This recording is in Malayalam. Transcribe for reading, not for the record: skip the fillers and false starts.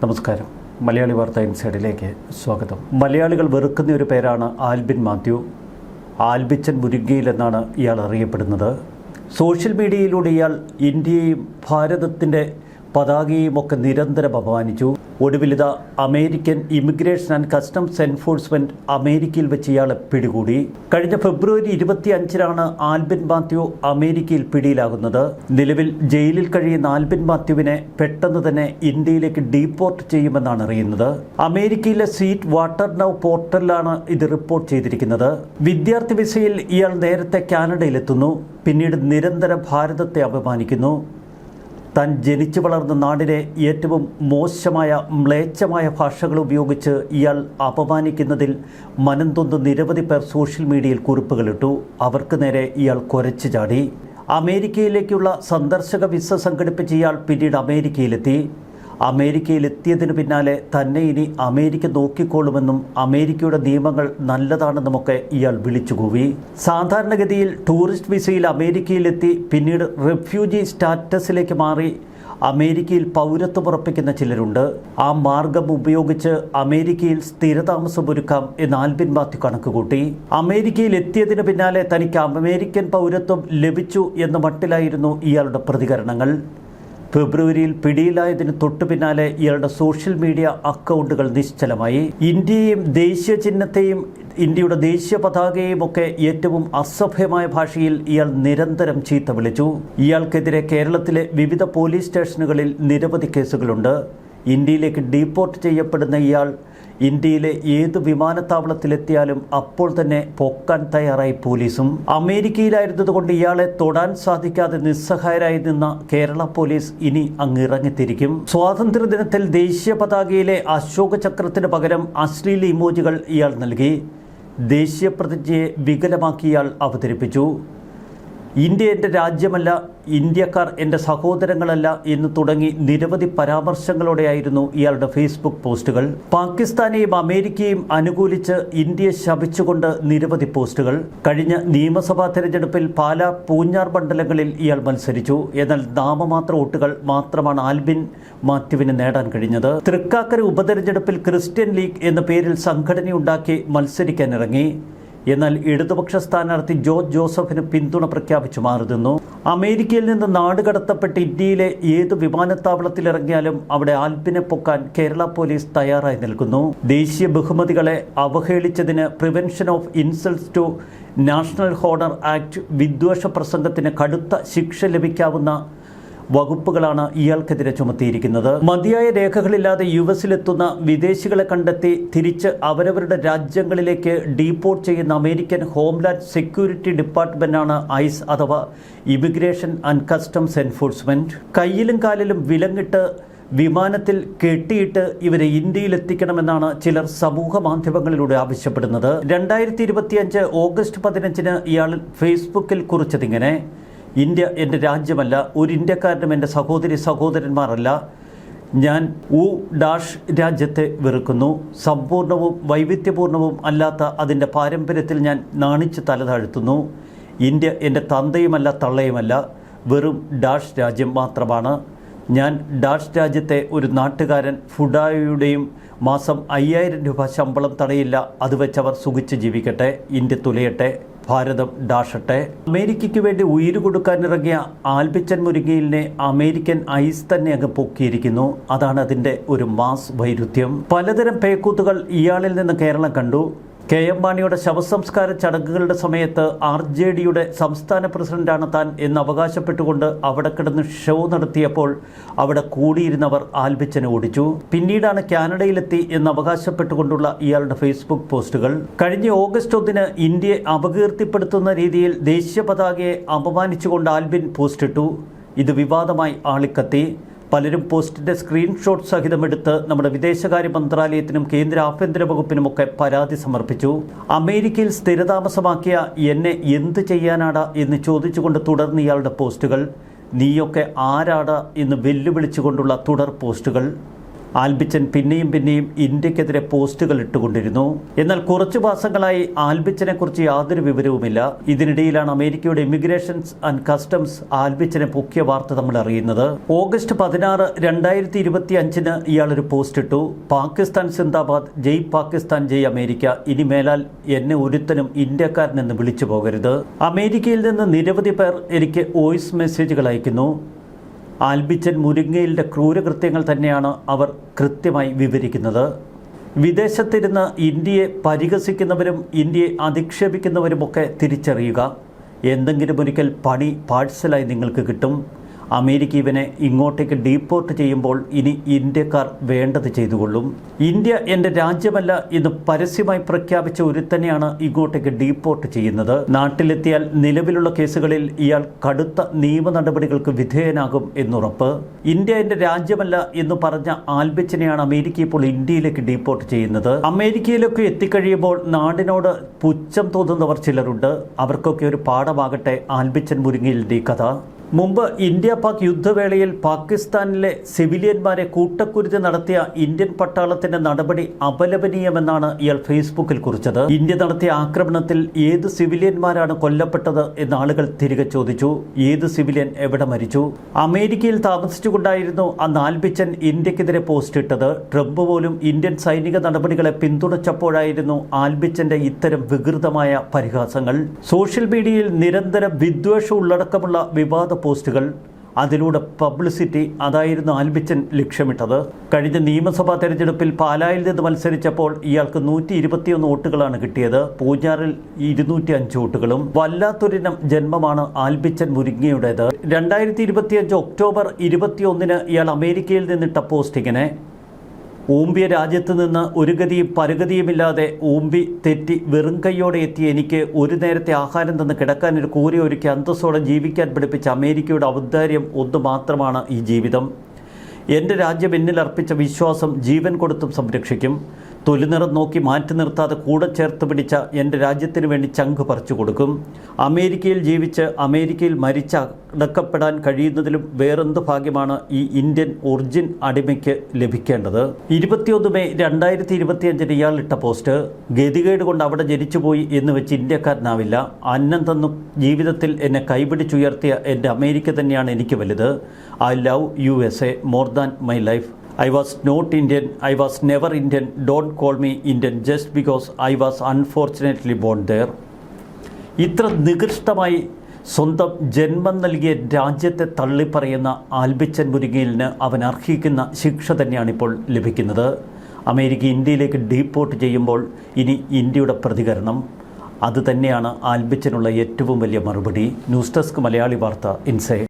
നമസ്കാരം. മലയാളി വാർത്ത ഇൻസൈഡിലേക്ക് സ്വാഗതം. മലയാളികൾ വെറുക്കുന്ന ഒരു പേരാണ് ആൽബിൻ മാത്യു. ആൽബിച്ചൻ മുരുകയിൽ എന്നാണ് ഇയാൾ അറിയപ്പെടുന്നത്. സോഷ്യൽ മീഡിയയിലൂടെ ഇയാൾ ഇന്ത്യയെയും ഭാരതത്തിൻ്റെ പതാകയും ഒക്കെ നിരന്തരം അപമാനിച്ചു. ഒടുവിലിത American immigration and customs enforcement അമേരിക്കയിൽ വെച്ച് ഇയാളെ പിടികൂടി. കഴിഞ്ഞ ഫെബ്രുവരി 25-നാണ് ആൽബിൻ മാത്യു അമേരിക്കയിൽ പിടിയിലാകുന്നത്. നിലവിൽ ജയിലിൽ കഴിയുന്ന ആൽബിൻ മാത്യുവിനെ പെട്ടെന്ന് തന്നെ ഇന്ത്യയിലേക്ക് ഡീപ്പോർട്ട് ചെയ്യുമെന്നാണ് അറിയുന്നത്. അമേരിക്കയിലെ സ്വീറ്റ് വാട്ടർ നൗ പോർട്ടലിലാണ് ഇത് റിപ്പോർട്ട് ചെയ്തിരിക്കുന്നത്. വിദ്യാർത്ഥി വിസയിൽ ഇയാൾ നേരത്തെ കാനഡയിലെത്തുന്നു. പിന്നീട് നിരന്തരം ഭാരതത്തെ അപമാനിക്കുന്നു. താൻ ജനിച്ചു വളർന്ന നാടിനെ ഏറ്റവും മോശമായ മ്ലേച്ഛമായ ഭാഷകൾ ഉപയോഗിച്ച് ഇയാൾ അപമാനിക്കുന്നതിൽ മനംതൊന്ന് നിരവധി പേർ സോഷ്യൽ മീഡിയയിൽ കുറിപ്പുകളിട്ടു. അവർക്ക് നേരെ ഇയാൾ കുരച്ചു ചാടി. അമേരിക്കയിലേക്കുള്ള സന്ദർശക വിസ സംഘടിപ്പിച്ച് ഇയാൾ പിന്നീട് അമേരിക്കയിലെത്തി. അമേരിക്കയിലെത്തിയതിനു പിന്നാലെ തന്നെ ഇനി അമേരിക്ക നോക്കിക്കോളുമെന്നും അമേരിക്കയുടെ നിയമങ്ങൾ നല്ലതാണെന്നുമൊക്കെ ഇയാൾ വിളിച്ചുകൂവി. സാധാരണഗതിയിൽ ടൂറിസ്റ്റ് വിസയിൽ അമേരിക്കയിലെത്തി പിന്നീട് റെഫ്യൂജി സ്റ്റാറ്റസിലേക്ക് മാറി അമേരിക്കയിൽ പൗരത്വം ഉറപ്പിക്കുന്ന ചിലരുണ്ട്. ആ മാർഗം ഉപയോഗിച്ച് അമേരിക്കയിൽ സ്ഥിരതാമസമൊരുക്കാം എന്ന് ആൽബിൻ മാത്യു കണക്കുകൂട്ടി. അമേരിക്കയിൽ എത്തിയതിനു പിന്നാലെ തനിക്ക് അമേരിക്കൻ പൗരത്വം ലഭിച്ചു എന്ന മട്ടിലായിരുന്നു ഇയാളുടെ പ്രതികരണങ്ങൾ. ഫെബ്രുവരിയിൽ പിടിയിലായതിന് തൊട്ടു പിന്നാലെ ഇയാളുടെ സോഷ്യൽ മീഡിയ അക്കൗണ്ടുകൾ നിശ്ചലമായി. ഇന്ത്യയെയും ദേശീയ ചിഹ്നത്തെയും ഇന്ത്യയുടെ ദേശീയ പതാകയെയും ഒക്കെ ഏറ്റവും അസഭ്യമായ ഭാഷയിൽ ഇയാൾ നിരന്തരം ചീത്ത വിളിച്ചു. ഇയാൾക്കെതിരെ കേരളത്തിലെ വിവിധ പോലീസ് സ്റ്റേഷനുകളിൽ നിരവധി കേസുകളുണ്ട്. ഇന്ത്യയിലേക്ക് ഡീപ്പോർട്ട് ചെയ്യപ്പെടുന്ന ഇയാൾ ഇന്ത്യയിലെ ഏത് വിമാനത്താവളത്തിലെത്തിയാലും അപ്പോൾ തന്നെ പൊക്കാൻ തയ്യാറായി പോലീസും. അമേരിക്കയിലായിരുന്നതുകൊണ്ട് ഇയാളെ തൊടാൻ സാധിക്കാതെ നിസ്സഹായരായി നിന്ന കേരള പോലീസ് ഇനി അങ്ങിറങ്ങിത്തിരിക്കും. സ്വാതന്ത്ര്യദിനത്തിൽ ദേശീയ പതാകയിലെ അശോക ചക്രത്തിന് പകരം അശ്ലീല ഇമോജികൾ ഇയാൾ നൽകി. ദേശീയ പ്രതിജ്ഞയെ വികലമാക്കി ഇയാൾ അവതരിപ്പിച്ചു. ഇന്ത്യ എൻ്റെ രാജ്യമല്ല, ഇന്ത്യക്കാർ എൻ്റെ സഹോദരങ്ങളല്ല എന്ന് തുടങ്ങി നിരവധി പരാമർശങ്ങളോടെയായിരുന്നു ഇയാളുടെ ഫേസ്ബുക്ക് പോസ്റ്റുകൾ. പാകിസ്ഥാനെയും അമേരിക്കയും അനുകൂലിച്ച് ഇന്ത്യയെ ശപിച്ചുകൊണ്ട് നിരവധി പോസ്റ്റുകൾ. കഴിഞ്ഞ നിയമസഭാ തെരഞ്ഞെടുപ്പിൽ പാലാ, പൂഞ്ഞാർ മണ്ഡലങ്ങളിൽ ഇയാൾ മത്സരിച്ചു. എന്നാൽ നാമമാത്ര വോട്ടുകൾ മാത്രമാണ് ആൽബിൻ മാത്യുവിന് നേടാൻ കഴിഞ്ഞത്. തൃക്കാക്കര ഉപതെരഞ്ഞെടുപ്പിൽ ക്രിസ്ത്യൻ ലീഗ് എന്ന പേരിൽ സംഘടനയുണ്ടാക്കി മത്സരിക്കാനിറങ്ങി. എന്നാൽ ഇടതുപക്ഷ സ്ഥാനാർത്ഥി ജോർജ് ജോസഫിന് പിന്തുണ പ്രഖ്യാപിച്ചു മാറുന്നു. അമേരിക്കയിൽ നിന്ന് നാടുകടത്തപ്പെട്ട് ഇന്ത്യയിലെ ഏത് വിമാനത്താവളത്തിലിറങ്ങിയാലും അവിടെ ആൽബിനെ പൊക്കാൻ കേരള പോലീസ് തയ്യാറായി നിൽക്കുന്നു. ദേശീയ ബഹുമതികളെ അവഹേളിച്ചതിന് prevention of insults to national honour act, വിദ്വേഷ പ്രസംഗത്തിന് കടുത്ത ശിക്ഷ ലഭിക്കാവുന്ന വകുപ്പുകളാണ് ഇയാൾക്കെതിരെ ചുമത്തിയിരിക്കുന്നത്. മതിയായ രേഖകളില്ലാതെ യുഎസിലെത്തുന്ന വിദേശികളെ കണ്ടെത്തി തിരിച്ച് അവരവരുടെ രാജ്യങ്ങളിലേക്ക് ഡീപ്പോർട്ട് ചെയ്യുന്ന അമേരിക്കൻ ഹോംലാൻഡ് സെക്യൂരിറ്റി ഡിപ്പാർട്ട്മെന്റാണ് ഐസ് അഥവാ ഇമിഗ്രേഷൻ ആൻഡ് കസ്റ്റംസ് എൻഫോഴ്സ്മെന്റ്. കയ്യിലും കാലിലും വിലങ്ങിട്ട് വിമാനത്തിൽ കെട്ടിയിട്ട് ഇവരെ ഇന്ത്യയിലെത്തിക്കണമെന്നാണ് ചിലർ സമൂഹ മാധ്യമങ്ങളിലൂടെ ആവശ്യപ്പെടുന്നത്. 2025 ഓഗസ്റ്റ് 15 ഇയാൾ ഫേസ്ബുക്കിൽ കുറിച്ചതിങ്ങനെ: ഇന്ത്യ എൻ്റെ രാജ്യമല്ല, ഒരു ഇന്ത്യക്കാരനും എൻ്റെ സഹോദരന്മാരല്ല. ഞാൻ രാജ്യത്തെ വെറുക്കുന്നു. സമ്പൂർണവും വൈവിധ്യപൂർണവും അല്ലാത്ത അതിൻ്റെ പാരമ്പര്യത്തിൽ ഞാൻ നാണിച്ച് തലതാഴ്ത്തുന്നു. ഇന്ത്യ എൻ്റെ തന്തയുമല്ല തള്ളയുമല്ല, വെറും രാജ്യം മാത്രമാണ്. ഞാൻ രാജ്യത്തെ ഒരു നാട്ടുകാരൻ. ഫുഡായുടെയും മാസം 5000 രൂപ ശമ്പളം തടയില്ല. അത് വെച്ചവർ സുഖിച്ച് ജീവിക്കട്ടെ. ഇന്ത്യ തുലയട്ടെ, ഭാരതം ഡാഷട്ടെ. അമേരിക്കയ്ക്ക് വേണ്ടി ഉയിര് കൊടുക്കാനിറങ്ങിയ ആൽബിച്ചൻ മുരുകയിലിനെ അമേരിക്കൻ ഐസ് തന്നെ അങ്ങ് പൊക്കിയിരിക്കുന്നു. അതാണ് അതിൻ്റെ ഒരു മാസ് വൈരുദ്ധ്യം. പലതരം പേക്കൂത്തുകൾ ഇയാളിൽ നിന്ന് കേരളം കണ്ടു. കെ എം മാണിയുടെ ശവസംസ്കാര ചടങ്ങുകളുടെ സമയത്ത് RJDയുടെ സംസ്ഥാന പ്രസിഡന്റാണ് താൻ എന്ന് അവകാശപ്പെട്ടുകൊണ്ട് അവിടെ കിടന്ന് ഷോ നടത്തിയപ്പോൾ അവിടെ കൂടിയിരുന്നവർ ആൽബിച്ചനെ ഓടിച്ചു. പിന്നീടാണ് കാനഡയിലെത്തി എന്ന് അവകാശപ്പെട്ടുകൊണ്ടുള്ള ഇയാളുടെ ഫേസ്ബുക്ക് പോസ്റ്റുകൾ. കഴിഞ്ഞ ഓഗസ്റ്റ് 1 ഇന്ത്യയെ അപകീർത്തിപ്പെടുത്തുന്ന രീതിയിൽ ദേശീയ പതാകയെ അപമാനിച്ചുകൊണ്ട് ആൽബിൻ പോസ്റ്റിട്ടു. ഇത് വിവാദമായി ആളിക്കത്തി. പലരും പോസ്റ്റിൻ്റെ സ്ക്രീൻഷോട്ട് സഹിതം എടുത്ത് നമ്മുടെ വിദേശകാര്യ മന്ത്രാലയത്തിനും കേന്ദ്ര ആഭ്യന്തര വകുപ്പിനുമൊക്കെ പരാതി സമർപ്പിച്ചു. അമേരിക്കയിൽ സ്ഥിരതാമസമാക്കിയ എന്നെ എന്ത് ചെയ്യാനാടാ എന്ന് ചോദിച്ചുകൊണ്ട് തുടർന്ന് ഇയാളുടെ പോസ്റ്റുകൾ. നീയൊക്കെ ആരാടാ എന്ന് വെല്ലുവിളിച്ചുകൊണ്ടുള്ള തുടർ പോസ്റ്റുകൾ. ആൽബിച്ചൻ പിന്നെയും ഇന്ത്യക്കെതിരെ പോസ്റ്റുകൾ ഇട്ടുകൊണ്ടിരുന്നു. എന്നാൽ കുറച്ചു മാസങ്ങളായി ആൽബിച്ചനെ കുറിച്ച് യാതൊരു വിവരവുമില്ല. ഇതിനിടയിലാണ് അമേരിക്കയുടെ ഇമിഗ്രേഷൻസ് ആൻഡ് കസ്റ്റംസ് ആൽബിച്ചനെ പൊക്കിയ വാർത്ത നമ്മൾ അറിയുന്നത്. ഓഗസ്റ്റ് 16, 2025 ഇയാളൊരു പോസ്റ്റ് ഇട്ടു. പാകിസ്ഥാൻ സിന്ദാബാദ്, ജയ് പാകിസ്ഥാൻ, ജയ് അമേരിക്ക. ഇനി മേലാൽ എന്നെ ഒരുത്തനും ഇന്ത്യക്കാരനെന്ന് വിളിച്ചു പോകരുത്. അമേരിക്കയിൽ നിന്ന് നിരവധി പേർ എനിക്ക് വോയിസ് മെസ്സേജുകൾ അയക്കുന്നു. ആൽബിച്ചൻ മുരിങ്ങയിലെ ക്രൂരകൃത്യങ്ങൾ തന്നെയാണ് അവർ കൃത്യമായി വിവരിക്കുന്നത്. വിദേശത്തിരുന്ന് ഇന്ത്യയെ പരിഹസിക്കുന്നവരും ഇന്ത്യയെ അധിക്ഷേപിക്കുന്നവരുമൊക്കെ തിരിച്ചറിയുക. എന്തെങ്കിലും ഒരിക്കൽ പണി പാഴ്സലായി നിങ്ങൾക്ക് കിട്ടും. അമേരിക്ക ഇവനെ ഇങ്ങോട്ടേക്ക് ഡീപ്പോർട്ട് ചെയ്യുമ്പോൾ ഇനി ഇന്ത്യക്കാർ വേണ്ടത് ചെയ്തുകൊള്ളും. ഇന്ത്യ എൻ്റെ രാജ്യമല്ല എന്ന് പരസ്യമായി പ്രഖ്യാപിച്ച ഒരുത്തന്നെയാണ് ഇങ്ങോട്ടേക്ക് ഡീപ്പോർട്ട് ചെയ്യുന്നത്. നാട്ടിലെത്തിയാൽ നിലവിലുള്ള കേസുകളിൽ ഇയാൾ കടുത്ത നിയമ നടപടികൾക്ക് വിധേയനാകും എന്നുറപ്പ്. ഇന്ത്യ എൻ്റെ രാജ്യമല്ല എന്ന് പറഞ്ഞ ആൽബിച്ചനെയാണ് അമേരിക്ക ഇപ്പോൾ ഇന്ത്യയിലേക്ക് ഡീപ്പോർട്ട് ചെയ്യുന്നത്. അമേരിക്കയിലൊക്കെ എത്തിക്കഴിയുമ്പോൾ നാടിനോട് പുച്ഛം തോന്നുന്നവർ ചിലരുണ്ട്. അവർക്കൊക്കെ ഒരു പാഠമാകട്ടെ ആൽബിച്ചൻ മുരിങ്ങയിലിൻ്റെ കഥ. മുമ്പ് ഇന്ത്യ പാക് യുദ്ധവേളയിൽ പാകിസ്ഥാനിലെ സിവിലിയന്മാരെ കൂട്ടക്കുരുതി നടത്തിയ ഇന്ത്യൻ പട്ടാളത്തിന്റെ നടപടി അപലപനീയമെന്നാണ് ഇയാൾ ഫേസ്ബുക്കിൽ കുറിച്ചത്. ഇന്ത്യ നടത്തിയ ആക്രമണത്തിൽ ഏത് സിവിലിയന്മാരാണ് കൊല്ലപ്പെട്ടത് എന്ന് ആളുകൾ തിരികെ ചോദിച്ചു. ഏത് സിവിലിയൻ എവിടെ മരിച്ചു? അമേരിക്കയിൽ താമസിച്ചുകൊണ്ടായിരുന്നു അന്ന് ആൽബിച്ചൻ ഇന്ത്യക്കെതിരെ പോസ്റ്റ് ഇട്ടത്. ട്രംപ് പോലും ഇന്ത്യൻ സൈനിക നടപടികളെ പിന്തുണച്ചപ്പോഴായിരുന്നു ആൽബിച്ചന്റെ ഇത്തരം വികൃതമായ പരിഹാസങ്ങൾ. സോഷ്യൽ മീഡിയയിൽ നിരന്തരം വിദ്വേഷ ഉള്ളടക്കമുള്ള വിവാദ പോസ്റ്റുകൾ, അതിലൂടെ പബ്ലിസിറ്റി, അതായിരുന്നു ആൽബിച്ചൻ ലക്ഷ്യമിട്ടത്. കഴിഞ്ഞ നിയമസഭാ തെരഞ്ഞെടുപ്പിൽ പാലായിൽ നിന്ന് മത്സരിച്ചപ്പോൾ ഇയാൾക്ക് 121 വോട്ടുകളാണ് കിട്ടിയത്. പൂഞ്ഞാറിൽ 205 വോട്ടുകളും. വല്ലാത്തൊരിനം ജന്മമാണ് ആൽബിച്ചൻ മുരിങ്ങയുടേത്. 2025 ഒക്ടോബർ 21 ഇയാൾ അമേരിക്കയിൽ നിന്നിട്ട പോസ്റ്റിങ്ങിനെ ഊമ്പിയ രാജ്യത്ത് നിന്ന് ഒരു ഗതിയും പരഗതിയുമില്ലാതെ ഊമ്പി തെറ്റി വെറും കൈയോടെ എത്തിയ എനിക്ക് ഒരു നേരത്തെ ആഹാരം തന്ന് കിടക്കാൻ ഒരു കൂര ഒരുക്കി അന്തസ്സോടെ ജീവിക്കാൻ പഠിപ്പിച്ച അമേരിക്കയുടെ ഔദാര്യം ഒന്ന് മാത്രമാണ് ഈ ജീവിതം. എൻ്റെ രാജ്യം എന്നിൽ അർപ്പിച്ച വിശ്വാസം ജീവൻ കൊടുത്തും സംരക്ഷിക്കും. തൊലിനിറം നോക്കി മാറ്റി നിർത്താതെ കൂടെ ചേർത്ത് പിടിച്ച എൻ്റെ രാജ്യത്തിന് വേണ്ടി ചങ്ക് പറിച്ചു കൊടുക്കും. അമേരിക്കയിൽ ജീവിച്ച് അമേരിക്കയിൽ മരിച്ച് അടക്കപ്പെടാൻ കഴിയുന്നതിലും വേറെന്ത് ഭാഗ്യമാണ് ഈ ഇന്ത്യൻ ഒറിജിൻ അടിമയ്ക്ക് ലഭിക്കേണ്ടത്. 21 മെയ് 2025 ഇയാൾ ഇട്ട പോസ്റ്റ്, ഗതികേട് കൊണ്ട് അവിടെ ജനിച്ചുപോയി എന്ന് വെച്ച് ഇന്ത്യക്കാരനാവില്ല. അന്നം തന്നു ജീവിതത്തിൽ എന്നെ കൈപിടിച്ചുയർത്തിയ എൻ്റെ അമേരിക്ക തന്നെയാണ് എനിക്ക് വലുത്. I love USA more than my life. I was not Indian. I was never Indian. Don't call me Indian just because I was unfortunately born there. ഇത്ര നികൃഷ്ടമായി സ്വന്തം ജന്മം നൽകിയ രാജ്യത്തെ തള്ളിപ്പറയുന്ന ആൽബിച്ചൻ മുരിങ്ങയിലിന് അവൻ അർഹിക്കുന്ന ശിക്ഷ തന്നെയാണിപ്പോൾ ലഭിക്കുന്നത്. അമേരിക്ക ഇന്ത്യയിലേക്ക് ഡീപ്പോർട്ട് ചെയ്യുമ്പോൾ ഇനി ഇന്ത്യയുടെ പ്രതികരണം അത് തന്നെയാണ് ആൽബിച്ചനുള്ള ഏറ്റവും വലിയ മറുപടി. ന്യൂസ് ഡെസ്ക് മലയാളി വാർത്ത ഇൻസൈഡ്.